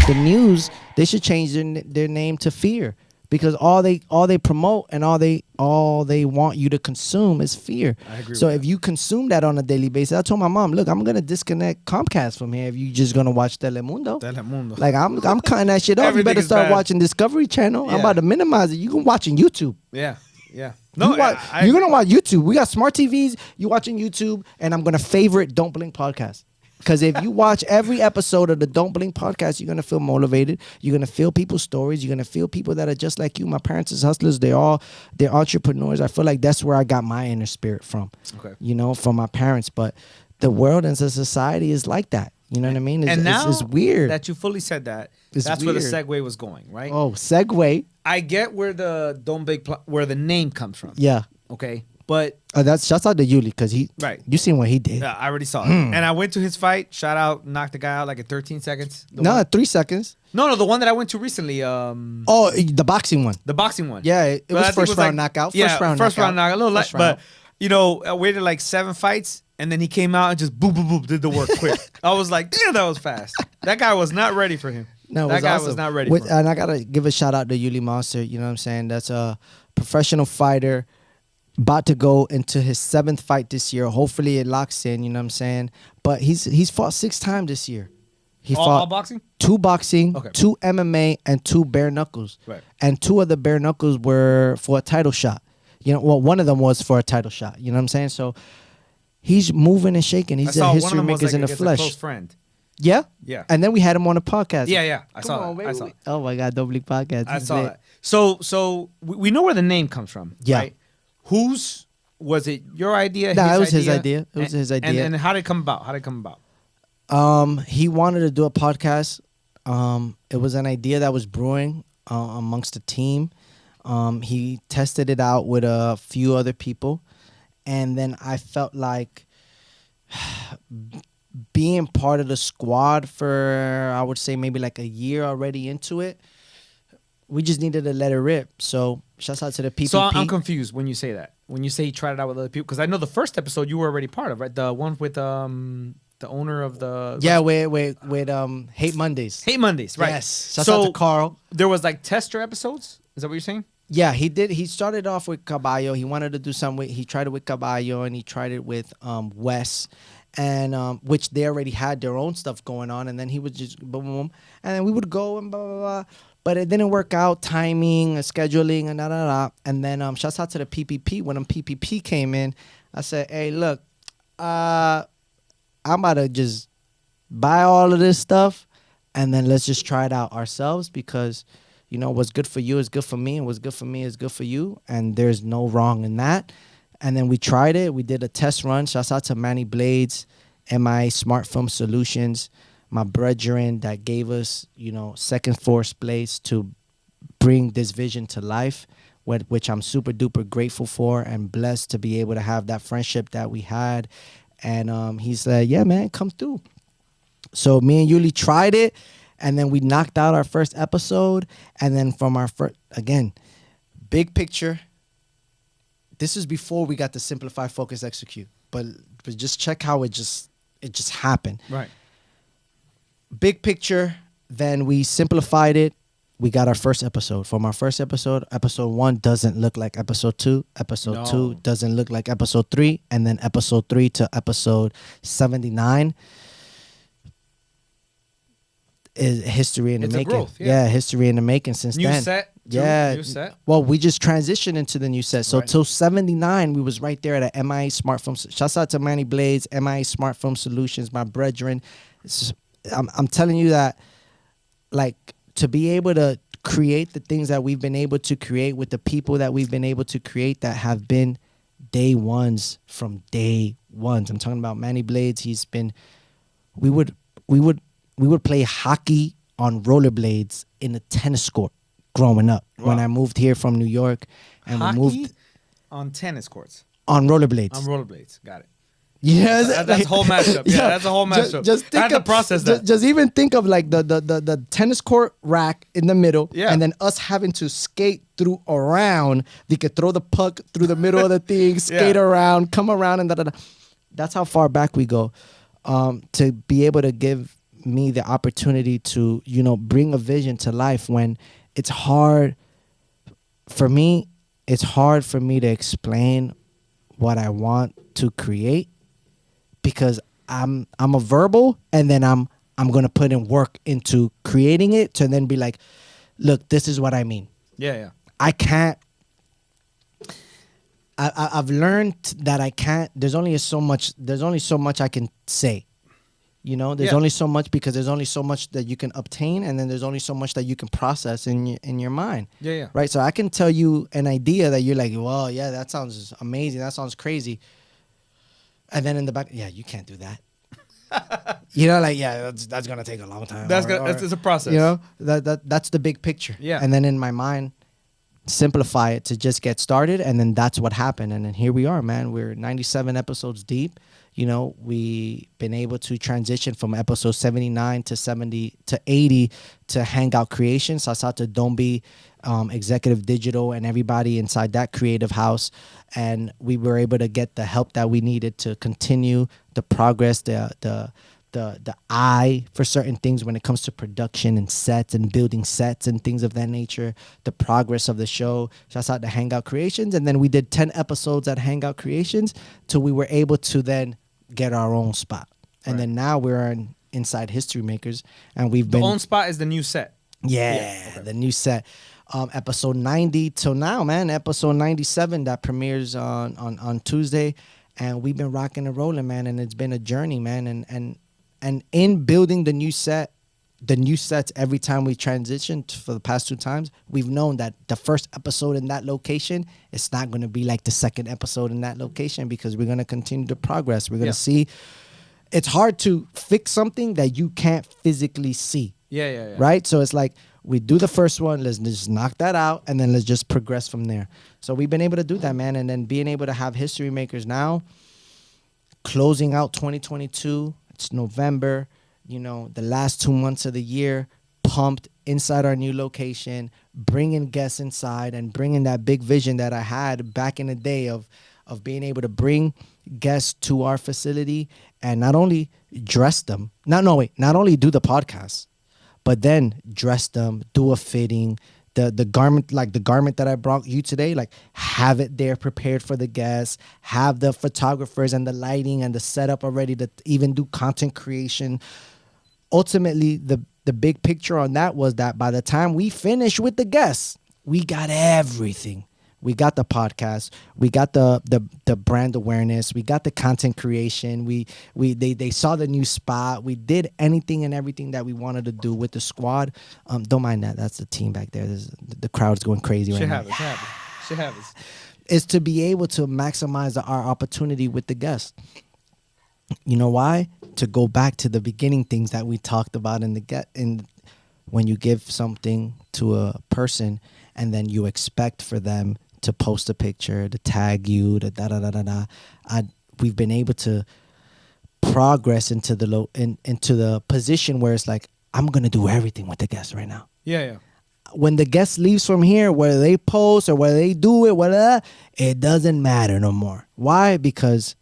the news, they should change their name to Fear. Because all they promote and all they want you to consume is fear. I agree so with if that. you consume that on a daily basis, I told my mom, look, I'm gonna disconnect Comcast from here if you just gonna watch Telemundo. Telemundo. Like I'm cutting that shit off. You Everything better is start bad. watching Discovery Channel. I'm Yeah. about to minimize it. You can watch on YouTube. Yeah. No, You're gonna watch YouTube. We got smart TVs. You watching YouTube, and I'm gonna favorite Don't Blink Podcast. Because if you watch every episode of the Don't Blink Podcast, you're gonna feel motivated. You're gonna feel people's stories. You're gonna feel people that are just like you. My parents is hustlers. They're entrepreneurs. I feel like that's where I got my inner spirit from. Okay. You know, from my parents. But the world and the society is like that. You know what I mean? It's weird. that you fully said that. It's that's where the weird. segue was going, right? Oh, segue. I get where the where the name comes from. Yeah. Okay, but That's shouts out to Yuli because he. Right. You seen what he did? I already saw it, and I went to his fight. Shout out, knocked the guy out like in 13 seconds. No, 3 seconds. No, the one that I went to recently. Oh, the boxing one. The boxing one. Yeah, it But I was think first round knockout. Yeah, first round knockout. A little First less, round. but you know, I waited like 7 fights, and then he came out and just boop boop boop did the work quick. I was like, damn, that was fast. That guy was not ready for him. No, that guy awesome. was not ready for him. And I gotta give a shout out to Yuli Monster. You know what I'm saying? That's a professional fighter, about to go into his 7th fight this year. Hopefully it locks in. You know what I'm saying? But he's fought 6 times this year. He all fought boxing? 2 boxing, Okay. 2 MMA, and 2 bare knuckles. Right. And 2 of the bare knuckles were for a title shot. You know, well, one of them was for a title shot. You know what I'm saying? So he's moving and shaking. I He's saw a one of history them was makers like in the against a flesh. close friend. Yeah? Yeah. And then we had him on the podcast. Yeah. I Come saw on, that. baby. I saw it. Oh my God, Don't Blink Podcast. I He's saw lit. that. So we know where the name comes from. Yeah. Right? Whose was it? Your idea? Nah, it was his idea. It was his idea. And how did it come about? He wanted to do a podcast. It was an idea that was brewing amongst the team. He tested it out with a few other people, and then I felt like being part of the squad for, I would say, maybe like a year already into it, we just needed to let it rip. So shouts out to the PPP. So I'm confused when you say that. When you say you tried it out with other people, because I know the first episode you were already part of, right? The one with the owner of the with Hate Mondays. Hate Mondays, right? Yes. Shouts out to Carl. There was like tester episodes. Is that what you're saying? Yeah, he did. He started off with Caballo. He wanted to do something. He tried it with Caballo, and he tried it with Wes, and which they already had their own stuff going on. And then he would just boom, boom, and then we would go and blah blah blah. But it didn't work out, timing, scheduling, and da da da. And then shouts out to the PPP. When PPP came in, I said, "Hey, look, I'm about to just buy all of this stuff, and then let's just try it out ourselves because." You know, what's good for you is good for me, and what's good for me is good for you, and there's no wrong in that. And then we tried it. We did a test run. Shouts out to Manny Blades, MI Smart Film Solutions, my brethren that gave us, you know, second force place to bring this vision to life, which I'm super duper grateful for and blessed to be able to have that friendship that we had. And he said, yeah, man, come through. So me and Yuli tried it. And then we knocked out our first episode. And then from our first, again, big picture. This is before we got to simplify, focus, execute. But just check how it just happened. Right. Big picture. Then we simplified it. We got our first episode. From our first episode 1 doesn't look like episode 2. Episode 2 doesn't look like episode 3. And then episode 3 to episode 79. Is history in the making. Growth, yeah. History in the making since New then. set. Yeah. New set. Well, we just transitioned into the new set. So Right. till 79, we was right there at a MIA Smart Film. Shouts out to Manny Blades, MIA Smart Film Solutions, my brethren. I'm telling you that, like, to be able to create the things that we've been able to create with the people that we've been able to create that have been day ones from day ones. I'm talking about Manny Blades. He's been, we would play hockey on rollerblades in a tennis court growing up. Wow. When I moved here from New York, and Hockey we moved on tennis courts. on rollerblades. On rollerblades. Got it. Yes, That's a whole matchup. Yeah, that's a whole matchup. Just I think had to of, process that. Just even think of like the tennis court rack in the middle, Yeah. and then us having to skate through around. We could throw the puck through the middle of the thing, skate Yeah. around, come around, and da da da. That's how far back we go. To be able to give me the opportunity to, bring a vision to life when it's hard for me. It's hard for me to explain what I want to create because I'm a verbal, and then I'm gonna put in work into creating it to then be like, look, this is what I mean. Yeah. I can't. I've learned that I can't. There's only so much I can say. There's only so much, because there's only so much that you can obtain, and then there's only so much that you can process in your mind. Yeah. Right. So I can tell you an idea that you're like, well, yeah, that sounds amazing. That sounds crazy. And then in the back, yeah, you can't do that. That's gonna take a long time. It's a process. That's the big picture. Yeah. And then in my mind, simplify it to just get started, and then that's what happened. And then here we are, man. We're 97 episodes deep. We've been able to transition from episode 79 to 70 to 80 to Hangout Creation. So out to Don't Be Executive Digital and everybody inside that creative house. And we were able to get the help that we needed to continue the progress, the eye for certain things when it comes to production and sets and building sets and things of that nature, the progress of the show. Shouts out to Hangout Creations. And then we did 10 episodes at Hangout Creations till we were able to then get our own spot. And then now we're inside History Makers, and we've been... The own spot is the new set. Yeah, okay. The new set. Episode 90 till now, man. Episode 97 that premieres on Tuesday. And we've been rocking and rolling, man. And it's been a journey, man. And in building the new sets, every time we transitioned for the past 2 times, we've known that the first episode in that location, it's not going to be like the second episode in that location, because we're going to continue to progress. We're going to see. It's hard to fix something that you can't physically see. Yeah. Right? So it's like, we do the first one, let's just knock that out, and then let's just progress from there. So we've been able to do that, man. And then being able to have History Makers now, closing out 2022, it's November. The last 2 months of the year, pumped inside our new location, bringing guests inside and bringing that big vision that I had back in the day of being able to bring guests to our facility and not only dress them, not only do the podcast, but then dress them, do a fitting, the garment, like the garment that I brought you today, like have it there prepared for the guests, have the photographers and the lighting and the setup already to even do content creation. Ultimately, the big picture on that was that by the time we finished with the guests, we got everything. We got the podcast, we got the brand awareness, we got the content creation. They saw the new spot. We did anything and everything that we wanted to do with the squad. Don't mind that. That's the team back there. The crowd's going crazy right now. Should have it. Is to be able to maximize our opportunity with the guests. You know why? To go back to the beginning things that we talked about in when you give something to a person and then you expect for them to post a picture, to tag you, to da-da-da-da-da. We've been able to progress into the position where it's like, I'm going to do everything with the guests right now. Yeah. When the guest leaves from here, whether they post or whether they do it, it doesn't matter no more. Why? Because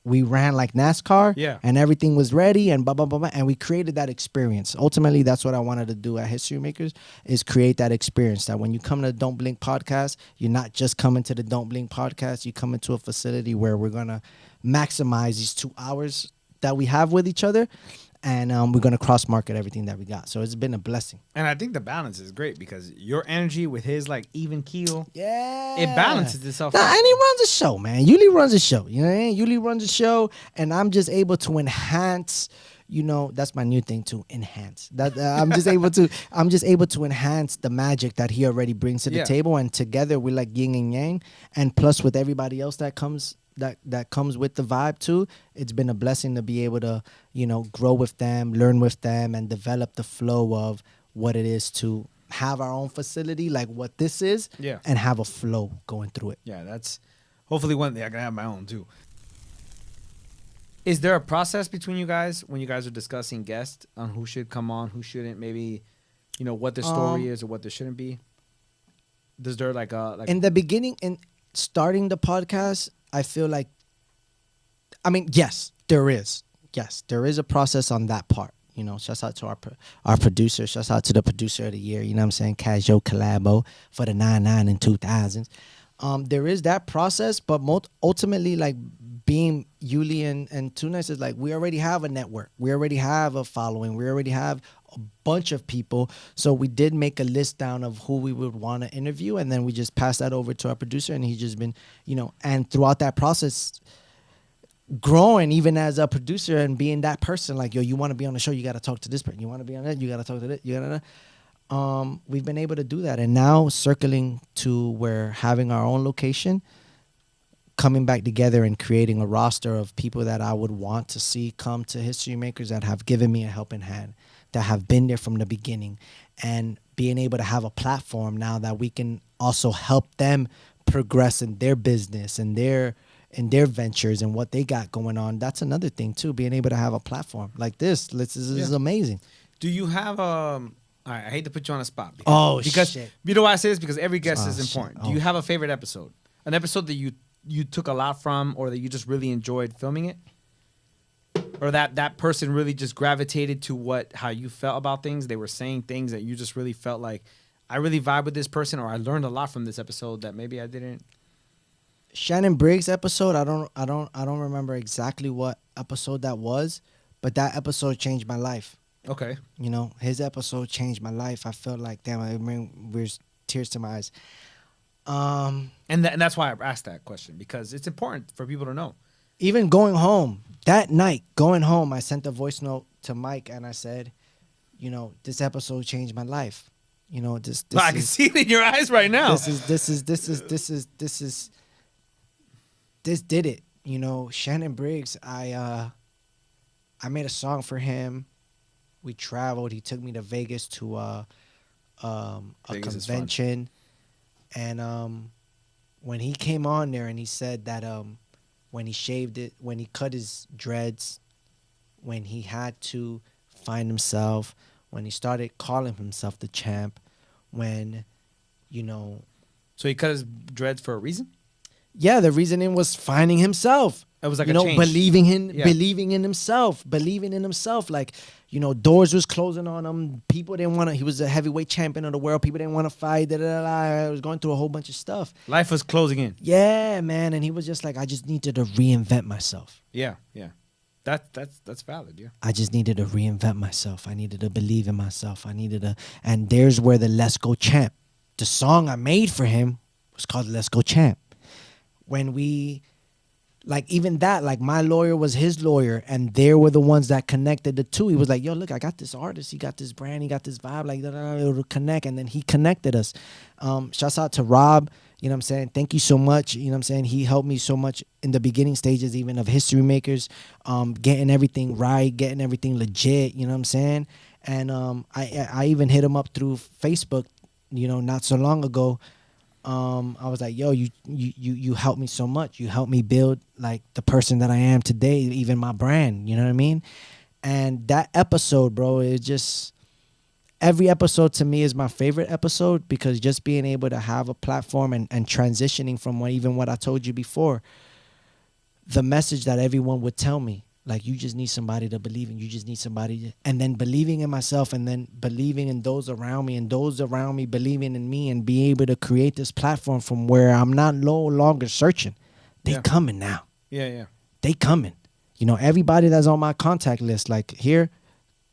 we ran like NASCAR, and everything was ready, and blah, blah, blah, blah, and we created that experience. Ultimately, that's what I wanted to do at History Makers, is create that experience that when you come to the Don't Blink podcast, you're not just coming to the Don't Blink podcast, you come into a facility where we're going to maximize these 2 hours that we have with each other, and we're going to cross-market everything that we got. So it's been a blessing. And I think the balance is great because your energy with his like even keel, yeah, it balances itself. And he runs a show, man. Yuli runs a show. You know what I mean? Yuli runs a show, and I'm just able to enhance. That's my new thing too. Enhance. That I'm just able to enhance the magic that he already brings to the table, and together we're like yin and yang. And plus, with everybody else that comes with the vibe too, it's been a blessing to be able to grow with them, learn with them, and develop the flow of what it is to have our own facility, like what this is, and have a flow going through it. Yeah, that's hopefully one day I can have my own too. Is there a process between you guys when you guys are discussing guests on who should come on, who shouldn't, maybe what their story is or what there shouldn't be? Is there like in the beginning, in starting the podcast, I feel like, yes, there is. Yes, there is a process on that part. You know, shouts out to our producer. Shouts out to the producer of the year. You know what I'm saying? Casual Collabo for the 99 and 2000s. There is that process, but ultimately, like being Yuli and Too Nice is like we already have a network. We already have a following. We already have a bunch of people. So we did make a list down of who we would want to interview, and then we just passed that over to our producer, and he's just been, you know, and throughout that process, growing even as a producer and being that person, like, yo, you want to be on the show, you got to talk to this person. You want to be on that, you got to talk to that. You got to. We've been able to do that, and now circling to where having our own location, coming back together and creating a roster of people that I would want to see come to History Makers that have given me a helping hand, that have been there from the beginning, and being able to have a platform now that we can also help them progress in their business and their ventures and what they got going on. That's another thing too, being able to have a platform like this. This is amazing. Do you have I hate to put you on a spot. Because shit. You know why I say this? Because every guest is important. Shit. Do you have a favorite episode? An episode that you took a lot from, or that you just really enjoyed filming it? Or that person really just gravitated to how you felt about things? They were saying things that you just really felt like, I really vibe with this person, or I learned a lot from this episode that maybe I didn't. Shannon Briggs episode, I don't remember exactly what episode that was, but that episode changed my life. Okay. You know, his episode changed my life. I felt like, damn, I mean, there's tears to my eyes. And that's why I asked that question, because it's important for people to know. Even going home, that night, I sent a voice note to Mike and I said, you know, this episode changed my life. You know, this I can see it in your eyes right now. This did it. You know, Shannon Briggs, I made a song for him. We traveled. He took me to Vegas to a convention. And when he came on there and he said that when he shaved it, when he cut his dreads, when he had to find himself, when he started calling himself the champ, when, you know. So he cut his dreads for a reason? Yeah, the reasoning was finding himself. It was like a change. believing in himself. Like, you know, doors was closing on him. People didn't want to. He was a heavyweight champion of the world. People didn't want to fight. I was going through a whole bunch of stuff. Life was closing in. Yeah, man. And he was just like, I just needed to reinvent myself. Yeah. That's valid. Yeah. I just needed to reinvent myself. I needed to believe in myself. And there's where the Let's Go Champ, the song I made for him was called Let's Go Champ. When we, like, even that, like, my lawyer was his lawyer, and they were the ones that connected the two. He was like, yo, look, I got this artist, he got this brand, he got this vibe, like, it'll connect. And then he connected us. Shouts out to Rob, you know what I'm saying? Thank you so much. You know what I'm saying? He helped me so much in the beginning stages, even of History Makers, getting everything right, getting everything legit, you know what I'm saying? And I even hit him up through Facebook, you know, not so long ago. I was like, yo, you helped me so much. You helped me build, like, the person that I am today, even my brand, you know what I mean? And that episode, bro, it just, every episode to me is my favorite episode, because just being able to have a platform and transitioning from what I told you before, the message that everyone would tell me, like, you just need somebody to believe in. You just need somebody. And then believing in myself, and then believing in those around me, and those around me believing in me, and be able to create this platform from where I'm not no longer searching. They coming now. Yeah. They coming. You know, everybody that's on my contact list, like, here,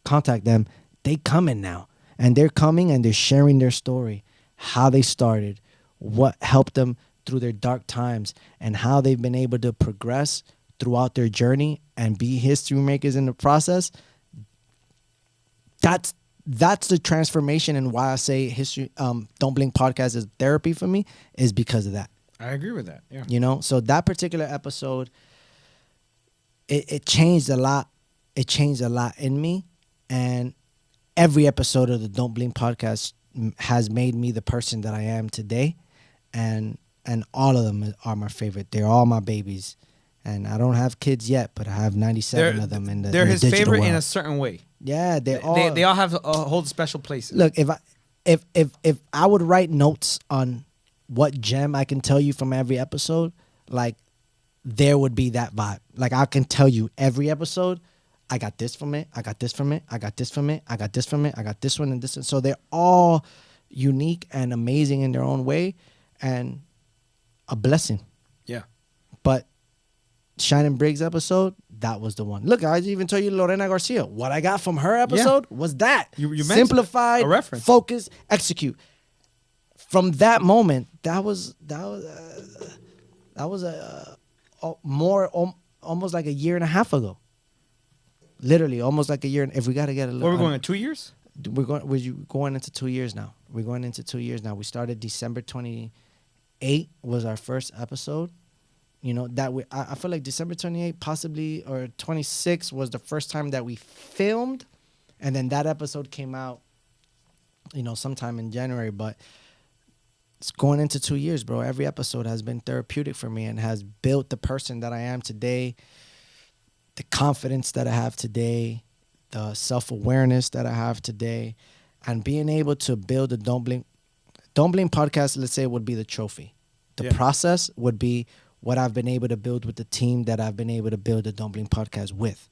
contact them. They coming now. And they're coming and they're sharing their story, how they started, what helped them through their dark times, and how they've been able to progress throughout their journey and be history makers in the process. That's the transformation, and why I say History Don't Blink Podcast is therapy for me, is because of that. I agree with that. Yeah. You know, so that particular episode, it changed a lot. It changed a lot in me, and every episode of the Don't Blink Podcast has made me the person that I am today, and all of them are my favorite. They're all my babies. And I don't have kids yet, but I have 97 of them in the They're in the his digital favorite world. in a certain way. Yeah, they all have hold special places. Look, if I would write notes on what gem I can tell you from every episode, like, there would be that vibe. Like, I can tell you every episode, I got this from it. I got this from it. I got this from it. I got this from it. I got this one and this one. So they're all unique and amazing in their own way and a blessing. Yeah. But Shannon Briggs episode, that was the one. Look, I even told you Lorena Garcia. What I got from her episode was that. You mentioned simplified, a reference. Focus, execute. From that moment, that was almost like a year and a half ago. Literally, almost like a year. If we got to get a little. We're going at 2 years? We're going into 2 years now. We're going into 2 years now. We started December 28 was our first episode. You know, I feel like December 28 possibly or 26 was the first time that we filmed. And then that episode came out, you know, sometime in January. But it's going into 2 years, bro. Every episode has been therapeutic for me and has built the person that I am today, the confidence that I have today, the self-awareness that I have today, and being able to build a Don't Blink podcast, let's say, would be the trophy. The process would be what I've been able to build with the team that I've been able to build the Don't Blink podcast with.